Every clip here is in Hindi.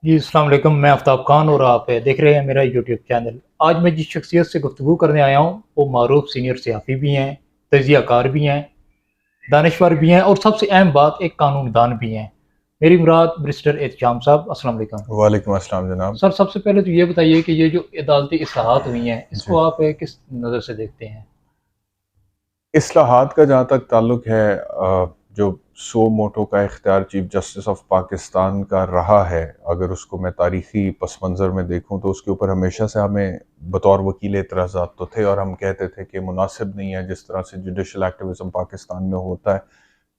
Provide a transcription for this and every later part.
जी, अस्सलाम वालेकुम। मैं आफ्ताब खान और आप देख रहे हैं मेरा यूट्यूब चैनल। आज मैं जिस शख्सियत से गुफ्तगू करने आया हूँ, वो मारूफ सीनियर सहाफ़ी भी हैं, तज़ियाकार भी हैं, दानिशवर भी हैं और सबसे अहम बात एक कानूनदान भी हैं। मेरी मुराद बैरिस्टर एहतशाम साहब, अस्सलाम वालेकुम। वालेकुम अस्सलाम जनाब। सर, सबसे पहले तो ये बताइए कि ये जो अदालती इस्लाहात हुई हैं, जी, इसको आप किस नज़र से देखते हैं? इस्लाहात का जहाँ तक ताल्लुक है, जो सो मोटो का इख्तियार चीफ जस्टिस ऑफ पाकिस्तान का रहा है, अगर उसको मैं तारीखी पस मंज़र में देखूँ तो उसके ऊपर हमेशा से हमें बतौर वकील एतराज़ात तो थे और हम कहते थे कि मुनासिब नहीं है जिस तरह से जुडिशल एक्टिविज़्म पाकिस्तान में होता है।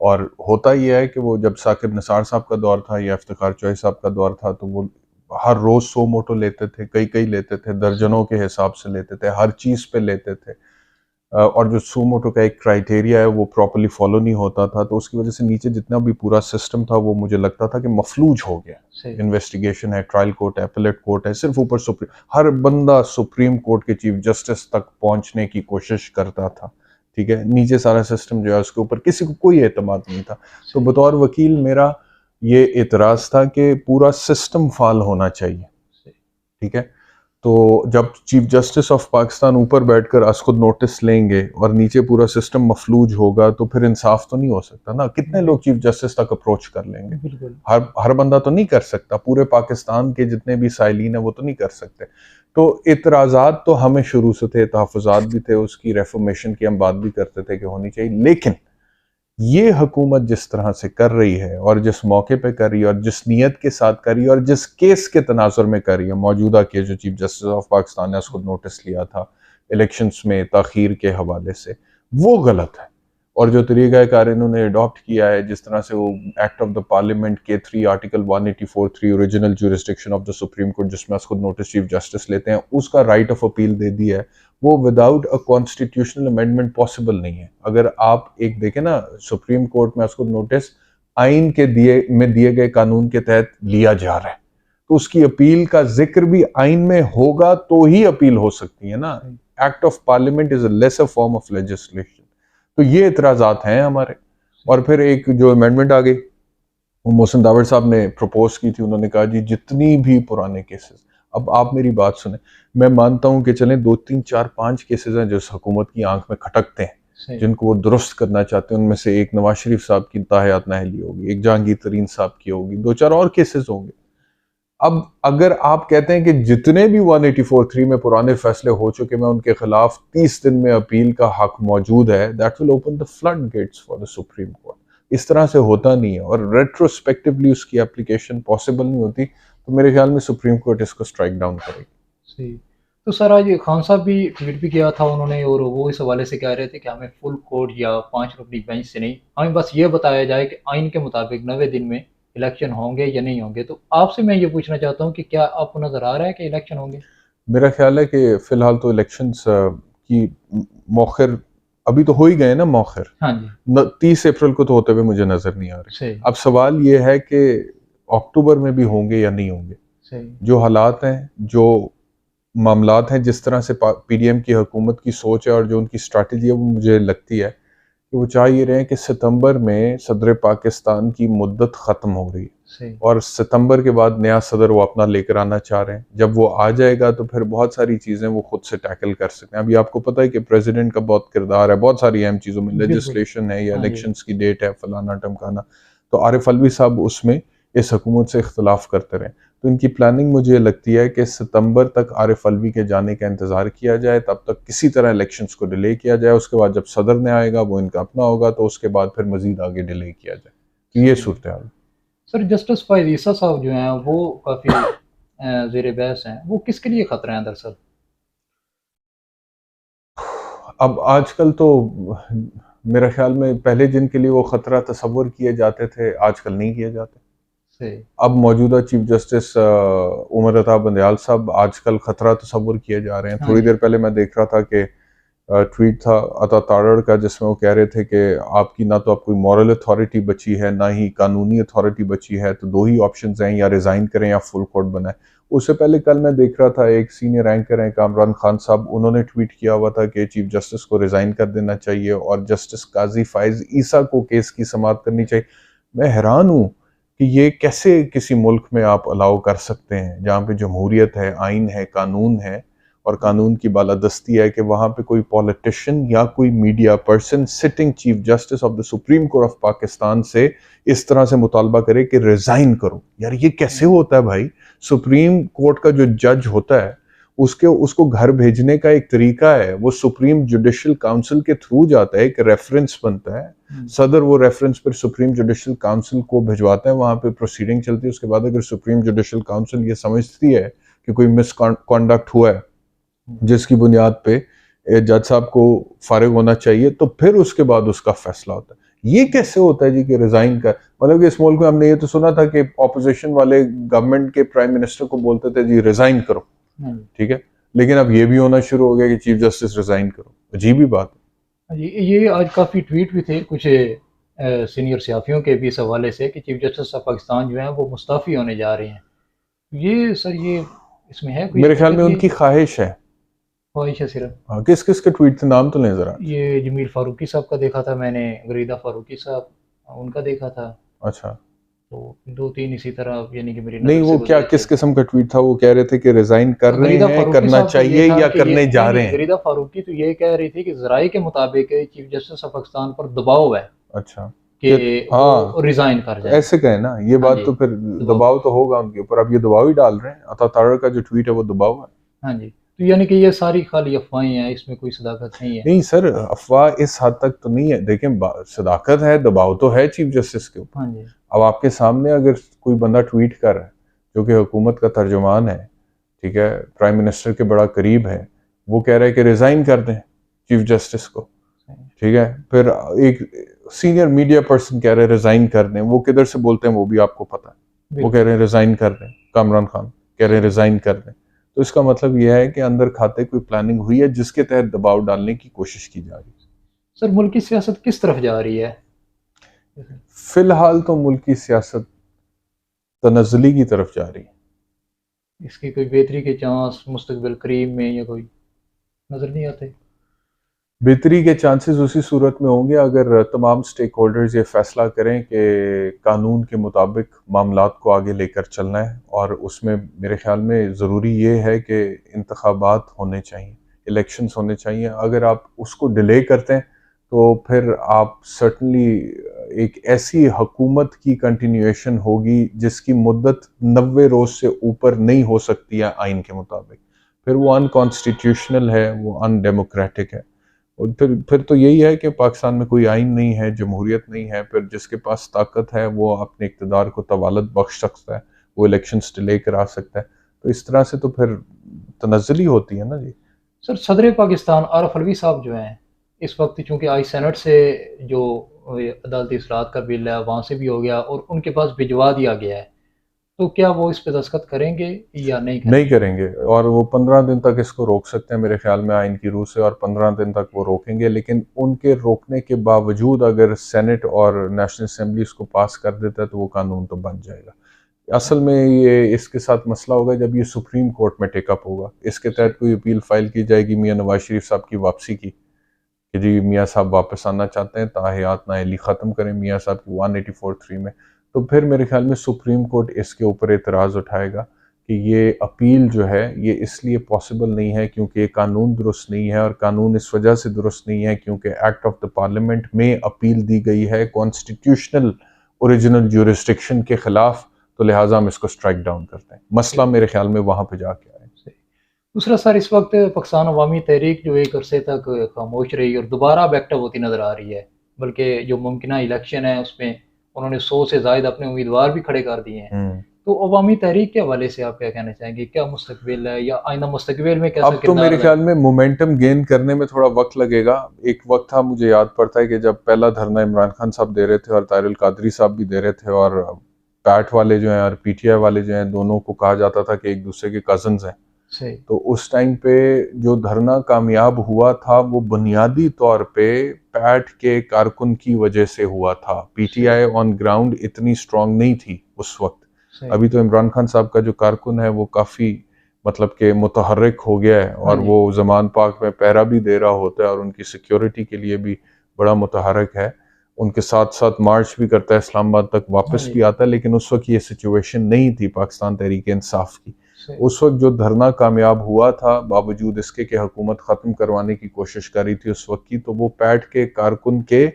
और होता ये है कि वो जब साकिब निसार साहब का दौर था या इफ्तिखार चौधरी साहब का दौर था, तो वो हर रोज़ सो मोटो लेते थे, कई-कई लेते थे, दर्जनों के हिसाब से लेते थे, हर चीज़ पे लेते थे। और जो सुमोटो का एक क्राइटेरिया है वो प्रॉपर्ली फॉलो नहीं होता था, तो उसकी वजह से नीचे जितना भी पूरा सिस्टम था वो मुझे लगता था कि मफलूज हो गया। सही। इन्वेस्टिगेशन है, ट्रायल कोर्ट है, एपेलेट कोर्ट है, सिर्फ ऊपर सुप्रीम, हर बंदा सुप्रीम कोर्ट के चीफ जस्टिस तक पहुंचने की कोशिश करता था। ठीक है, नीचे सारा सिस्टम जो है उसके ऊपर किसी को कोई एतमाद नहीं था। तो सही। बतौर वकील मेरा ये एतराज़ था कि पूरा सिस्टम फाल होना चाहिए। सही। ठीक है, तो जब चीफ जस्टिस ऑफ पाकिस्तान ऊपर बैठकर आज खुद नोटिस लेंगे और नीचे पूरा सिस्टम मफलूज होगा, तो फिर इंसाफ तो नहीं हो सकता ना। कितने लोग चीफ जस्टिस तक अप्रोच कर लेंगे? बिल्कुल। हर बंदा तो नहीं कर सकता, पूरे पाकिस्तान के जितने भी साइलिन है वो तो नहीं कर सकते। तो इतराज़ात तो हमें शुरू से थे, तहफ़्फ़ुज़ात भी थे, उसकी रेफॉर्मेशन की हम बात भी करते थे कि होनी चाहिए, लेकिन ये हुकूमत जिस तरह से कर रही है और जिस मौके पे कर रही है और जिस नीयत के साथ कर रही है और जिस केस के तनाजुर में कर रही है, मौजूदा केस जो चीफ जस्टिस ऑफ पाकिस्तान ने उसको नोटिस लिया था इलेक्शंस में ताखीर के हवाले से, वो गलत है। और जो तरीक़ाकार इन्होंने अडॉप्ट किया है, जिस तरह से वो एक्ट ऑफ द पार्लियामेंट के 3 article 184(3) original jurisdiction of the Supreme court, जिसमें उसको नोटिस चीफ जस्टिस लेते हैं, उसका राइट ऑफ अपील दे दिया है, वो without a constitutional amendment possible नहीं है। अगर आप एक देखें ना, सुप्रीम कोर्ट में उसको नोटिस आइन के दिए गए कानून के तहत लिया जा रहा है, तो उसकी अपील का जिक्र भी आइन में होगा तो ही अपील हो सकती है ना। Act of parliament is a lesser form of legislation. तो ये इतराजात हैं हमारे। और फिर एक जो अमेंडमेंट आ गई, वो मोहसिन दावड़ साहब ने प्रपोज की थी। उन्होंने कहा जी जितनी भी पुराने केसेस, अब आप मेरी बात सुने, मैं मानता हूं कि चलें 2 3 4 5 केसेस हैं जो इस हुकूमत की आंख में खटकते हैं, सही। जिनको वो दुरुस्त करना चाहते हैं। उनमें से एक नवाज शरीफ साहब की ताहयात नाअहली होगी, एक जहांगीर तरीन साहब की होगी, 2 4 और केसेस होंगे। अब अगर आप कहते हैं कि जितने भी 184(3) में पुराने फैसले हो चुके हैं उनके खिलाफ 30 दिन में अपील का हक मौजूद है, that will open the flood gates for the Supreme Court. इस तरह से होता नहीं है और रेट्रोस्पेक्टिवली उसकी एप्लीकेशन पॉसिबल नहीं होती। तो मेरे ख्याल में सुप्रीम कोर्ट इसको स्ट्राइक डाउन करेगी। सही। तो सर, आज खान साहब भी ट्वीट भी किया था उन्होंने और वो इस हवाले से कह रहे थे कि हमें फुल कोर्ट या 5 रुकनी बेंच से नहीं, हमें बस ये बताया जाए कि आइन के मुताबिक 90 दिन में इलेक्शन होंगे या नहीं होंगे। तो आपसे मैं ये पूछना चाहता हूँ कि क्या आपको नज़र आ रहा है कि इलेक्शन होंगे? मेरा ख्याल है कि फिलहाल तो इलेक्शंस की मौखिर अभी तो हो ही गए ना, मौखिर हाँ जी। 30 अप्रैल को तो होते हुए मुझे नजर नहीं आ रहे। सही। अब सवाल ये है कि अक्टूबर में भी होंगे या नहीं होंगे। सही। जो हालात हैं, जो मामलात हैं, जिस तरह से पीडीएम की हुकूमत की सोच है और जो उनकी स्ट्रैटेजी है, वो मुझे लगती है कि वो चाह ये रहे हैं कि सितंबर में सदर पाकिस्तान की मुद्दत ख़त्म हो रही है सही। और सितंबर के बाद नया सदर वो अपना लेकर आना चाह रहे हैं। जब वो आ जाएगा तो फिर बहुत सारी चीज़ें वो खुद से टैकल कर सकते हैं। अभी आपको पता है कि प्रेसिडेंट का बहुत किरदार है बहुत सारी अहम चीज़ों में, बिल्कुल। लेजिस्लेशन है या हाँ जी। इलेक्शंस की डेट है, फलाना टमकाना। तो आरिफ अलवी साहब उसमें इस हुकूमत से इख्तलाफ करते रहे। तो इनकी प्लानिंग मुझे लगती है कि सितंबर तक आरिफ अलवी के जाने का इंतज़ार किया जाए, तब तक किसी तरह इलेक्शंस को डिले किया जाए। उसके बाद जब सदर ने आएगा वो इनका अपना होगा, तो उसके बाद फिर मजीद आगे डिले किया जाए। तो ये सही। सूरत हाल। सर, जस्टिस फैज़ ईसा साहब जो हैं वो काफ़ी ज़ेर बहस हैं। वो किसके लिए खतरा है दरअसल? अब आजकल तो मेरे ख्याल में पहले जिनके लिए वो खतरा तस्वुर किए जाते थे, आजकल नहीं किए जाते। सही। अब मौजूदा चीफ जस्टिस उमर अता बंदयाल साहब आजकल खतरा तस्वुर किए जा रहे हैं। हाँ थोड़ी जी। देर पहले मैं देख रहा था कि ट्वीट था अता तारड़ का, जिसमें वो कह रहे थे कि आपकी ना तो आप कोई मॉरल अथॉरिटी बची है, ना ही कानूनी अथॉरिटी बची है, तो दो ही ऑप्शंस हैं, या रिजाइन करें या फुल कोर्ट बनाए। उससे पहले कल मैं देख रहा था एक सीनियर एंकर हैं कामरान खान साहब, उन्होंने ट्वीट किया हुआ था कि चीफ जस्टिस को रिजाइन कर देना चाहिए और जस्टिस काजी फाइज ईसा को केस की समाअत करनी चाहिए। मैं हैरान हूँ कि ये कैसे किसी मुल्क में आप अलाउ कर सकते हैं जहाँ पे जमहूरियत है, आइन है, कानून है और कानून की बालादस्ती है, कि वहाँ पे कोई पॉलिटिशियन या कोई media person sitting chief justice of the Supreme court of Pakistan से इस तरह से मुतालबा करे कि रिजाइन करो। यार ये कैसे होता है भाई? सुप्रीम कोर्ट का जो जज होता है उसको घर भेजने का एक तरीका है, वो सुप्रीम जुडिशल काउंसिल के थ्रू जाता है, एक रेफरेंस बनता है, सदर वो रेफरेंस पर सुप्रीम जुडिशल काउंसिल को भिजवाता है, वहां पे प्रोसीडिंग चलती है। उसके बाद अगर सुप्रीम जुडिशल काउंसिल ये समझती है कि कोई मिसकॉन्डक्ट हुआ है जिसकी बुनियाद पे जज साहब को फारिग होना चाहिए, तो फिर उसके बाद उसका फैसला होता है। ये कैसे होता है जी कि रिजाइन कर, मतलब कि इस मुल्क में हमने ये तो सुना था कि ऑपोजिशन वाले गवर्नमेंट के प्राइम मिनिस्टर को बोलते थे जी रिजाइन करो, ठीक है, लेकिन अब ये भी होना शुरू हो गया कि चीफ जस्टिस रिजाइन करो। अजीब ही बात है। ये आज काफ़ी ट्वीट भी थे कुछ सीनियर सहाफ़ियों के भी इस हवाले से कि चीफ जस्टिस ऑफ पाकिस्तान जो हैं वो मुस्ताफ़ी होने जा रहे हैं। ये सर ये इसमें है कोई मेरे ख्याल हकीकत? में ये उनकी ख्वाहिश है। ख्वाहिश है सिर्फ? हाँ, किस किस के ट्वीट थे, नाम तो लें जरा। ये जमील फारूकी साहब का देखा था मैंने, गरीदा फारूकी साहब, उनका देखा था। अच्छा, तो 2-3 इसी तरह यानी कि मेरी नहीं नज़र से वो क्या गुजरे थे। किस किस्म का ट्वीट था? वो कह रहे थे कि रिजाइन कर रहे गरीदा हैं, फारूकी करना साहब का ये चाहिए था या कि ये करने जा नहीं रहे नहीं, हैं। गरीदा फारूकी तो ये कह रही थी कि ज़राए के मुताबिक चीफ जस्टिस ऑफ पाकिस्तान पर दबाव है अच्छा, कि हाँ वो रिजाइन कर तो जाए। ऐसे कहे ना, ये हाँ बात जी, तो फिर दबाव। दबाव तो होगा उनके ऊपर। अब ये दबाव ही डाल रहे हैं, अता तारड़ का जो ट्वीट है वो दबाव है। हाँ जी, तो यानी कि ये सारी खाली अफवाहें हैं, इसमें कोई सदाकत नहीं है। नहीं सर, अफवाह इस हद तक तो नहीं है। देखें, सदाकत है, दबाव तो है चीफ जस्टिस के ऊपर। हाँ जी, अब आपके सामने अगर कोई बंदा ट्वीट कर रहा है जो कि हुकूमत का तर्जुमान है, ठीक है, प्राइम मिनिस्टर के बड़ा करीब है, वो कह रहा है कि रिजाइन कर दें चीफ जस्टिस को, ठीक है, फिर एक सीनियर मीडिया पर्सन कह रहे हैं रिजाइन कर दें, वो किधर से बोलते हैं वो भी आपको पता है। वो कह रहे हैं रिजाइन कर दें, कामरान खान कह रहे हैं रिजाइन कर दें। तो इसका मतलब यह है कि अंदर खाते कोई प्लानिंग हुई है जिसके तहत दबाव डालने की कोशिश की जा रही है। सर मुल्क की सियासत किस तरफ जा रही है? फिलहाल तो मुल्क की सियासत तनज़्ज़ुली की तरफ जा रही है। इसकी कोई बेहतरी के चांस मुस्तकबिल करीब में या कोई नजर नहीं आते? बेहतरी के चांसेस उसी सूरत में होंगे अगर तमाम स्टेक होल्डर्स ये फैसला करें कि कानून के मुताबिक मामलात को आगे लेकर चलना है। और उसमें मेरे ख्याल में ज़रूरी ये है कि इंतखाबात होने चाहिए, इलेक्शंस होने चाहिए। अगर आप उसको डिले करते हैं तो फिर आप सर्टनली एक ऐसी हुकूमत की कंटिन्यूएशन होगी जिसकी मुद्दत 90 रोज़ से ऊपर नहीं हो सकती है आइन के मुताबिक। फिर वो अनकॉन्स्टिट्यूशनल है, वो अनडेमोक्रेटिक है। और फिर तो यही है कि पाकिस्तान में कोई आइन नहीं है, जमहूरियत नहीं है। फिर जिसके पास ताकत है वो अपने इक़्तिदार को तवालत बख्श सकता है, वो इलेक्शंस डिले करा सकता है। तो इस तरह से तो फिर तनज़्ज़ुली होती है ना जी। सर सदर पाकिस्तान आरफ अलवी साहब जो हैं इस वक्त, चूंकि आई सेनेट से जो अदालती इस्लाहत का बिल है वहाँ से भी हो गया और उनके पास भिजवा दिया गया है, तो क्या वो इस पे दस्तखत करेंगे या नहीं नहीं करेंगे? करेंगे, और वो 15 दिन तक इसको रोक सकते हैं मेरे ख्याल में आइन की रूह से, और 15 दिन तक वो रोकेंगे। लेकिन उनके रोकने के बावजूद अगर सेनेट और नेशनल असेंबली इसको पास कर देता है तो वो कानून तो बन जाएगा। असल में ये इसके साथ मसला होगा जब ये सुप्रीम कोर्ट में टेकअप होगा। इसके तहत कोई अपील फाइल की जाएगी मियाँ नवाज शरीफ साहब की वापसी की, कि जी मियाँ साहब वापस आना चाहते हैं, ताहयात नाअहली ख़त्म करें मियाँ साहब की 184(3) में। तो फिर मेरे ख्याल में सुप्रीम कोर्ट इसके ऊपर एतराज़ उठाएगा कि ये अपील जो है ये इसलिए पॉसिबल नहीं है क्योंकि ये कानून दुरुस्त नहीं है, और कानून इस वजह से दुरुस्त नहीं है क्योंकि एक्ट ऑफ द पार्लियामेंट में अपील दी गई है कॉन्स्टिट्यूशनल ओरिजिनल ज्यूरिस्डिक्शन के ख़िलाफ़, तो लिहाजा हम इसको स्ट्राइक डाउन करते हैं। मसला मेरे ख्याल में वहाँ पर जाके आए। दूसरा सर, इस वक्त पाकिस्तान अवामी तहरीक जो एक अरसे तक खामोश रही और दोबारा अब एक्टिव होती नज़र आ रही है, बल्कि जो मुमकिन इलेक्शन है उसमें उन्होंने 100 से ज़ायद अपने उम्मीदवार भी खड़े कर दिए हैं। तो अवामी तहरीक के हवाले से आप क्या कहना चाहेंगे? क्या मुस्तकबिल है या आइंदा मुस्तकबिल में कैसा अब तो किरदार मेरे अदा? ख्याल में मोमेंटम गेन करने में थोड़ा वक्त लगेगा। एक वक्त था, मुझे याद पड़ता है कि जब पहला धरना इमरान खान साहब दे रहे थे और तारिल कादरी साहब भी दे रहे थे, और पैट वाले जो हैं और पीटीआई वाले जो हैं, दोनों को कहा जाता था कि एक दूसरे के कजन्स हैं। सही। तो उस टाइम पे जो धरना कामयाब हुआ था वो बुनियादी तौर पे पैट के कारकुन की वजह से हुआ था। पीटीआई ऑन ग्राउंड इतनी स्ट्रांग नहीं थी उस वक्त। अभी तो इमरान खान साहब का जो कारकुन है वो काफ़ी मतलब के मुतहर्रिक हो गया है, और वो जमान पाक में पहरा भी दे रहा होता है और उनकी सिक्योरिटी के लिए भी बड़ा मुतहर्रिक है। उनके साथ साथ मार्च भी करता है, इस्लामाबाद तक हाँ वापस जी। भी आता है, लेकिन उस वक्त ये सिचुएशन नहीं थी पाकिस्तान तहरीक इंसाफ की। सही। उस वक्त जो धरना कामयाब हुआ था, बावजूद इसके कि हुकूमत ख़त्म करवाने की कोशिश कर रही थी उस वक्त की, तो वो पैट के कारकुन के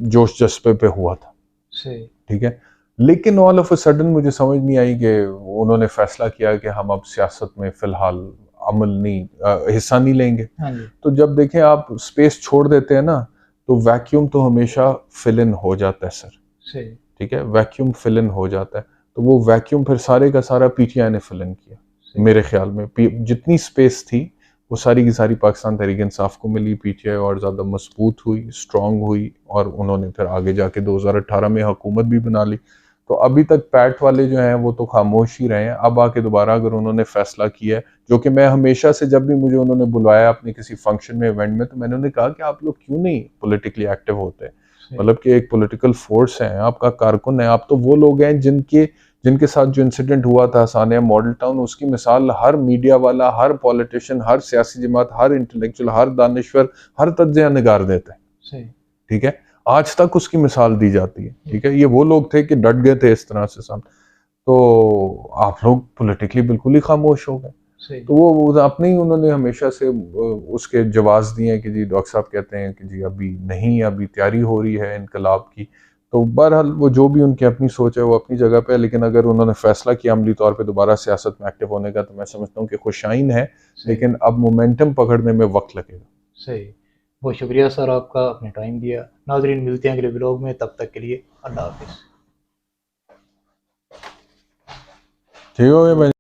जोश जज्बे पे हुआ था। सही। ठीक है, लेकिन ऑल ऑफ अ सडन मुझे समझ नहीं आई कि उन्होंने फैसला किया कि हम अब सियासत में फ़िलहाल अमल नहीं हिस्सा नहीं लेंगे। हाँ जी। तो जब देखें आप स्पेस छोड़ देते हैं ना, तो वैक्यूम तो हमेशा फिल इन हो जाता है सर। सही। ठीक है, वैक्यूम फिल इन हो जाता है। तो वो वैक्यूम फिर सारे का सारा पीटीआई ने फिल इन किया। सही। मेरे ख्याल में जितनी स्पेस थी वो सारी की सारी पाकिस्तान तहरीक इंसाफ को मिली। पीटीआई और ज़्यादा मजबूत हुई, स्ट्रांग हुई, और उन्होंने फिर आगे जाके 2018 में हुकूमत भी बना ली। तो अभी तक पैट वाले जो हैं वो तो खामोश ही रहे हैं। अब आके दोबारा अगर उन्होंने फैसला किया है, जो कि मैं हमेशा से, जब भी मुझे उन्होंने बुलवाया अपने किसी फंक्शन में, इवेंट में, तो मैंने उन्हें कहा कि आप लोग क्यों नहीं पॉलिटिकली एक्टिव होते। सही। मतलब कि एक पॉलिटिकल फोर्स है, आपका कारकुन है, आप तो वो लोग हैं जिनके साथ जो इंसिडेंट हुआ था सानिया मॉडल टाउन, उसकी मिसाल हर मीडिया वाला, हर पॉलिटिशियन, हर सियासी जमात, हर इंटेलेक्चुअल, हर दानिश्वर, हर तज्ज़िया निगार देता है। सही। ठीक है, आज तक उसकी मिसाल दी जाती है। ठीक है, ये वो लोग थे कि डट गए थे इस तरह से सामने। तो आप लोग पॉलिटिकली बिल्कुल ही खामोश हो गए। सही। तो वो अपने ही उन्होंने हमेशा से उसके जवाब दिए हैं कि जी डॉक्टर साहब कहते हैं कि जी अभी नहीं, अभी तैयारी हो रही है इनकलाब की। तो बहरहाल वो जो भी उनकी अपनी सोच है वो अपनी जगह पे है, लेकिन अगर उन्होंने फैसला किया अमली तौर पे दोबारा सियासत में एक्टिव होने का, तो मैं समझता हूँ कि खुशाइन है, सही। लेकिन अब मोमेंटम पकड़ने में वक्त लगेगा। सही। बहुत शुक्रिया सर आपका, अपने टाइम दिया। नाज़रीन, मिलते हैं अगले व्लॉग में, तब तक के लिए अल्लाह हाफ़िज़। ठीक हो गया।